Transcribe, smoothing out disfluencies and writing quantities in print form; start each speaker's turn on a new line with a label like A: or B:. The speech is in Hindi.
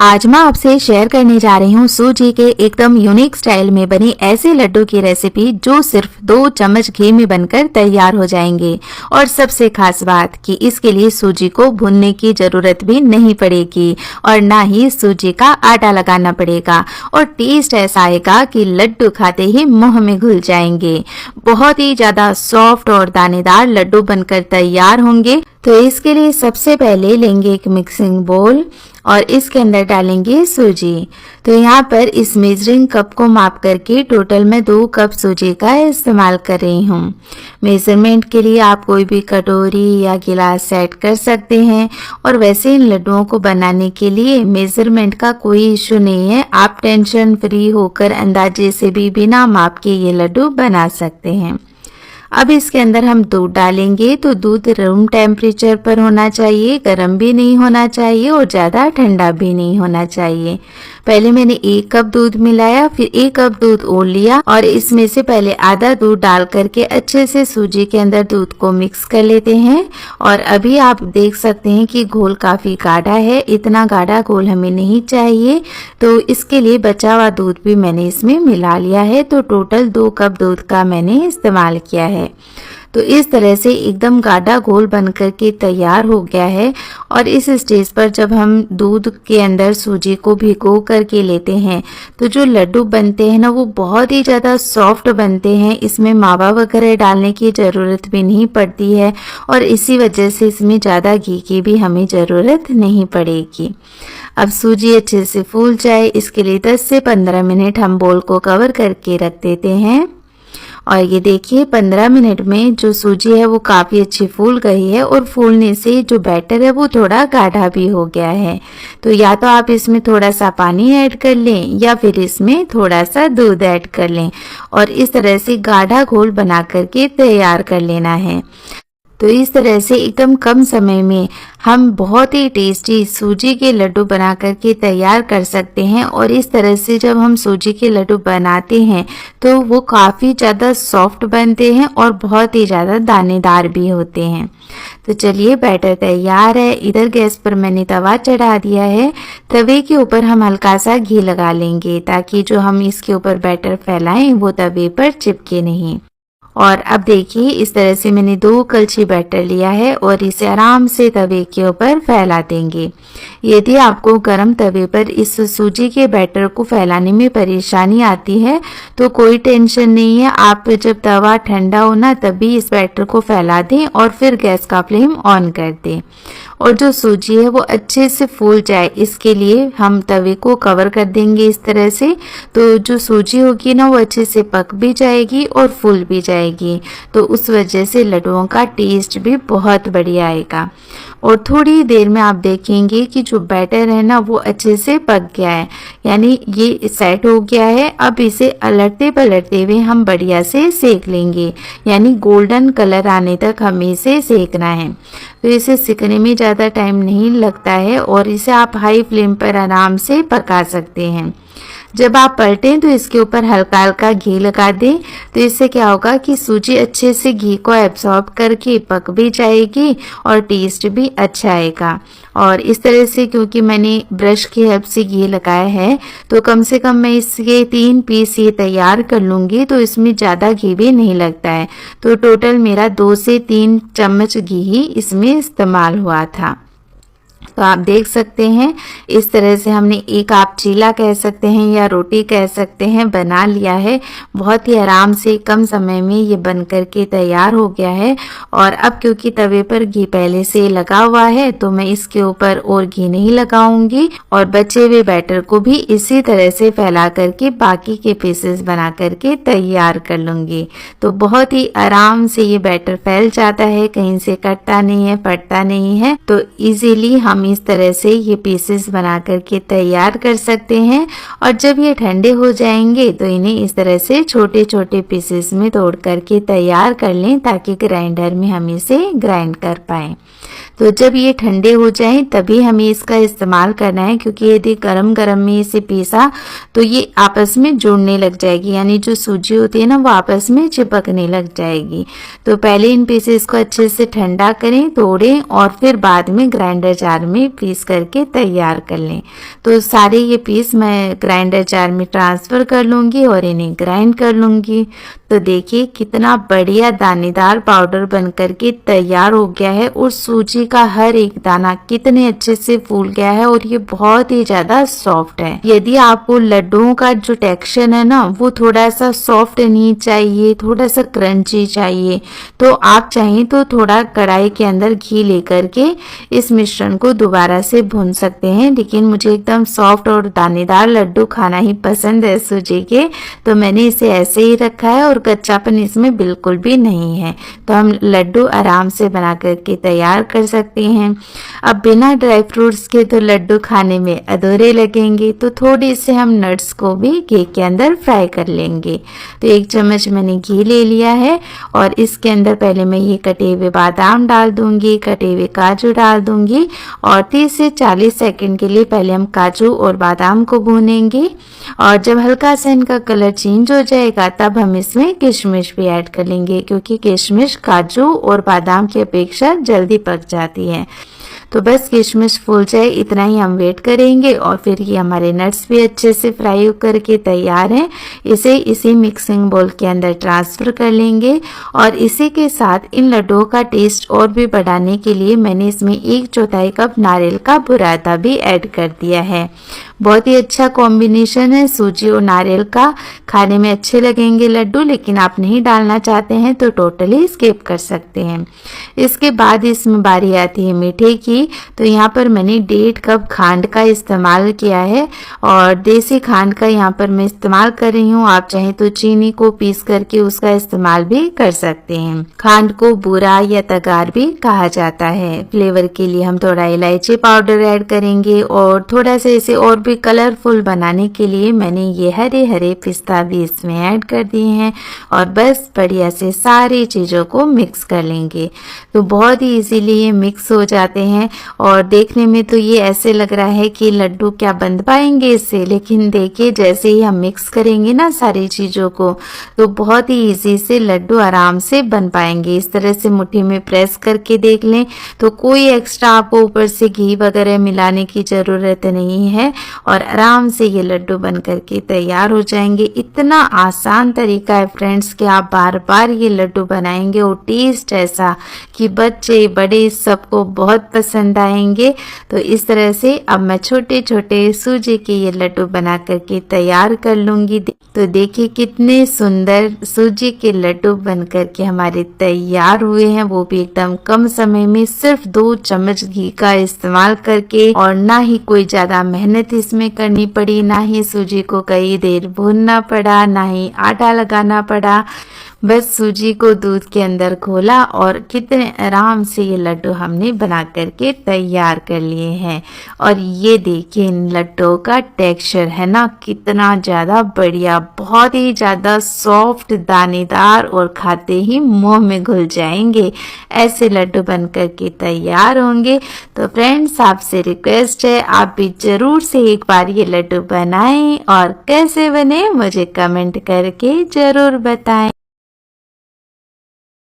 A: आज मैं आपसे शेयर करने जा रही हूँ सूजी के एकदम यूनिक स्टाइल में बनी ऐसे लड्डू की रेसिपी जो सिर्फ 2 चम्मच घी में बनकर तैयार हो जाएंगे। और सबसे खास बात कि इसके लिए सूजी को भूनने की जरूरत भी नहीं पड़ेगी और ना ही सूजी का आटा लगाना पड़ेगा और टेस्ट ऐसा आएगा कि लड्डू खाते ही मुंह में घुल जाएंगे। बहुत ही ज्यादा सॉफ्ट और दानेदार लड्डू बनकर तैयार होंगे। तो इसके लिए सबसे पहले लेंगे एक मिक्सिंग बोल और इसके अंदर डालेंगे सूजी। तो यहाँ पर इस मेजरिंग कप को माप करके टोटल मैं 2 कप सूजी का इस्तेमाल कर रही हूँ। मेजरमेंट के लिए आप कोई भी कटोरी या गिलास सेट कर सकते हैं और वैसे इन लड्डुओं को बनाने के लिए मेजरमेंट का कोई इश्यू नहीं है। आप टेंशन फ्री होकर अंदाजे से भी बिना माप के ये लड्डू बना सकते हैं। अब इसके अंदर हम दूध डालेंगे। तो दूध रूम टेम्परेचर पर होना चाहिए, गर्म भी नहीं होना चाहिए और ज़्यादा ठंडा भी नहीं होना चाहिए। पहले मैंने 1 कप दूध मिलाया, फिर 1 कप दूध और लिया और इसमें से पहले आधा दूध डाल करके अच्छे से सूजी के अंदर दूध को मिक्स कर लेते हैं। और अभी आप देख सकते हैं कि घोल काफ़ी गाढ़ा है, इतना गाढ़ा घोल हमें नहीं चाहिए। तो इसके लिए बचा हुआ दूध भी मैंने इसमें मिला लिया है। तो टोटल 2 कप दूध का मैंने इस्तेमाल किया है। तो इस तरह से एकदम गाढ़ा घोल बनकर के तैयार हो गया है। और इस स्टेज पर जब हम दूध के अंदर सूजी को भिगो करके लेते हैं तो जो लड्डू बनते हैं ना वो बहुत ही ज़्यादा सॉफ्ट बनते हैं। इसमें मावा वगैरह डालने की ज़रूरत भी नहीं पड़ती है और इसी वजह से इसमें ज़्यादा घी की भी हमें ज़रूरत नहीं पड़ेगी। अब सूजी अच्छे से फूल जाए इसके लिए 10 से 15 मिनट हम बोल को कवर करके रख देते हैं। और ये देखिए 15 मिनट में जो सूजी है वो काफ़ी अच्छी फूल गई है और फूलने से जो बैटर है वो थोड़ा गाढ़ा भी हो गया है। तो या तो आप इसमें थोड़ा सा पानी ऐड कर लें या फिर इसमें थोड़ा सा दूध ऐड कर लें और इस तरह से गाढ़ा घोल बना करके तैयार कर लेना है। तो इस तरह से एकदम कम समय में हम बहुत ही टेस्टी सूजी के लड्डू बना करके तैयार कर सकते हैं। और इस तरह से जब हम सूजी के लड्डू बनाते हैं तो वो काफ़ी ज़्यादा सॉफ्ट बनते हैं और बहुत ही ज़्यादा दानेदार भी होते हैं। तो चलिए बैटर तैयार है। इधर गैस पर मैंने तवा चढ़ा दिया है। तवे के ऊपर हम हल्का सा घी लगा लेंगे ताकि जो हम इसके ऊपर बैटर फैलाएं वो तवे पर चिपके नहीं। और अब देखिए इस तरह से मैंने 2 कलछी बैटर लिया है और इसे आराम से तवे के ऊपर फैला देंगे। यदि आपको गरम तवे पर इस सूजी के बैटर को फैलाने में परेशानी आती है तो कोई टेंशन नहीं है। आप जब तवा ठंडा हो ना तभी इस बैटर को फैला दें और फिर गैस का फ्लेम ऑन कर दें। और जो सूजी है वो अच्छे से फूल जाए इसके लिए हम तवे को कवर कर देंगे इस तरह से। तो जो सूजी होगी ना वो अच्छे से पक भी जाएगी और फूल भी जाएगी। तो उस वजह से लड्डुओं का टेस्ट भी बहुत बढ़िया आएगा। और थोड़ी देर में आप देखेंगे कि जो बैटर है ना वो अच्छे से पक गया है, यानी ये सेट हो गया है। अब इसे अलटते पलटते हुए हम बढ़िया से सेक लेंगे, यानी गोल्डन कलर आने तक हमें इसे सेकना है। तो इसे सेकने में ज़्यादा टाइम नहीं लगता है और इसे आप हाई फ्लेम पर आराम से पका सकते हैं। जब आप पलटें तो इसके ऊपर हल्का हल्का घी लगा दें। तो इससे क्या होगा कि सूजी अच्छे से घी को एब्सॉर्ब करके पक भी जाएगी और टेस्ट भी अच्छा आएगा। और इस तरह से क्योंकि मैंने ब्रश की हेल्प से घी लगाया है तो कम से कम मैं इसके 3 पीस ये तैयार कर लूँगी। तो इसमें ज़्यादा घी भी नहीं लगता है। तो टोटल मेरा 2 से 3 चम्मच घी ही इसमें इस्तेमाल हुआ था। तो आप देख सकते हैं इस तरह से हमने एक आप चीला कह सकते हैं या रोटी कह सकते हैं बना लिया है। बहुत ही आराम से कम समय में ये बन करके तैयार हो गया है। और अब क्योंकि तवे पर घी पहले से लगा हुआ है तो मैं इसके ऊपर और घी नहीं लगाऊंगी और बचे हुए बैटर को भी इसी तरह से फैला करके बाकी के पीसेस बना करके तैयार कर लूंगी। तो बहुत ही आराम से ये बैटर फैल जाता है, कहीं से कटता नहीं है, फटता नहीं है। तो इजीली हम इस तरह से ये पीसेस बना करके तैयार कर सकते हैं। और जब ये ठंडे हो जाएंगे तो इन्हें इस तरह से छोटे छोटे पीसेस में तोड़ करके तैयार कर लें ताकि ग्राइंडर में हम इसे ग्राइंड कर पाएं। तो जब ये ठंडे हो जाएं तभी हमें इसका इस्तेमाल करना है, क्योंकि यदि गरम गरम में इसे पीसा तो ये आपस में जुड़ने लग जाएगी, यानी जो सूजी होती है ना वो आपस में चिपकने लग जाएगी। तो पहले इन पीसेस को अच्छे से ठंडा करें, तोड़ें और फिर बाद में ग्राइंडर जार में पीस करके तैयार कर लें। तो सारे ये पीस मैं ग्राइंडर जार में ट्रांसफ़र कर लूँगी और इन्हें ग्राइंड कर लूँगी। तो देखिए कितना बढ़िया दानेदार पाउडर बन करके तैयार हो गया है और सूजी का हर एक दाना कितने अच्छे से फूल गया है और ये बहुत ही ज़्यादा सॉफ्ट है। यदि आपको लड्डुओं का जो टेक्सचर है ना वो थोड़ा सा सॉफ्ट नहीं चाहिए, थोड़ा सा क्रंची चाहिए, तो आप चाहें तो थोड़ा कढ़ाई के अंदर घी लेकर के इस मिश्रण को दोबारा से भून सकते हैं। लेकिन मुझे एकदम सॉफ्ट और दानेदार लड्डू खाना ही पसंद है सूजी के, तो मैंने इसे ऐसे ही रखा है और कच्चापन इसमें बिल्कुल भी नहीं है। तो हम लड्डू आराम से बना करके तैयार कर सकते हैं। अब बिना ड्राई फ्रूट्स के तो लड्डू खाने में अधूरे लगेंगे, तो थोड़ी से हम नट्स को भी घी के अंदर फ्राई कर लेंगे। तो 1 चम्मच मैंने घी ले लिया है और इसके अंदर पहले मैं ये कटे हुए बादाम डाल दूंगी, कटे हुए काजू डाल दूंगी और 30 से 40 सेकंड के लिए पहले हम काजू और बादाम को भूनेंगे। और जब हल्का सा इनका कलर चेंज हो जाएगा तब हम इसमें किशमिश भी ऐड कर लेंगे, क्योंकि किशमिश काजू और बादाम की अपेक्षा जल्दी पक जाती है। तो बस किशमिश फूल जाए इतना ही हम वेट करेंगे और फिर ये हमारे नट्स भी अच्छे से फ्राई होकर के तैयार हैं। इसे इसी मिक्सिंग बोल के अंदर ट्रांसफ़र कर लेंगे और इसी के साथ इन लड्डुओं का टेस्ट और भी बढ़ाने के लिए मैंने इसमें 1/4 कप नारियल का बुरादा भी ऐड कर दिया है। बहुत ही अच्छा कॉम्बिनेशन है सूजी और नारियल का, खाने में अच्छे लगेंगे लड्डू। लेकिन आप नहीं डालना चाहते हैं तो टोटली स्किप कर सकते हैं। इसके बाद इसमें बारी आती है मीठे की। तो यहाँ पर मैंने 1.5 कप खांड का इस्तेमाल किया है और देसी खांड का यहाँ पर मैं इस्तेमाल कर रही हूँ। आप चाहे तो चीनी को पीस करके उसका इस्तेमाल भी कर सकते हैं। खांड को बूरा या तगार भी कहा जाता है। फ्लेवर के लिए हम थोड़ा इलायची पाउडर ऐड करेंगे और थोड़ा सा इसे और भी कलरफुल बनाने के लिए मैंने ये हरे हरे पिस्ता भी इसमें ऐड कर दिए हैं और बस बढ़िया से सारी चीज़ों को मिक्स कर लेंगे। तो बहुत ही इजीली ये मिक्स हो जाते हैं और देखने में तो ये ऐसे लग रहा है कि लड्डू क्या बन पाएंगे इससे, लेकिन देखिए जैसे ही हम मिक्स करेंगे ना सारी चीज़ों को तो बहुत ही इजी से लड्डू आराम से बन पाएंगे। इस तरह से मुट्ठी में प्रेस करके देख लें तो कोई एक्स्ट्रा आपको ऊपर से घी वगैरह मिलाने की ज़रूरत नहीं है और आराम से ये लड्डू बन करके तैयार हो जाएंगे। इतना आसान तरीका है फ्रेंड्स कि आप बार बार ये लड्डू बनाएंगे और टेस्ट ऐसा कि बच्चे बड़े सबको बहुत पसंद आएंगे। तो इस तरह से अब मैं छोटे छोटे सूजी के ये लड्डू बना करके तैयार कर लूँगी। तो देखिए कितने सुंदर सूजी के लड्डू बन करके हमारे तैयार हुए हैं, वो भी एकदम कम समय में, सिर्फ 2 चम्मच घी का इस्तेमाल करके। और ना ही कोई ज़्यादा मेहनत इसमें करनी पड़ी, ना ही सूजी को कई देर भूनना पड़ा, ना ही आटा लगाना पड़ा। बस सूजी को दूध के अंदर घोला और कितने आराम से ये लड्डू हमने बना करके तैयार कर लिए हैं। और ये देखिए इन लड्डुओं का टेक्सचर है ना कितना ज़्यादा बढ़िया, बहुत ही ज़्यादा सॉफ्ट, दानेदार और खाते ही मुंह में घुल जाएंगे। ऐसे लड्डू बन करके तैयार होंगे। तो फ्रेंड्स आपसे रिक्वेस्ट है आप भी ज़रूर से एक बार ये लड्डू बनाएं और कैसे बने मुझे कमेंट करके ज़रूर बताएं।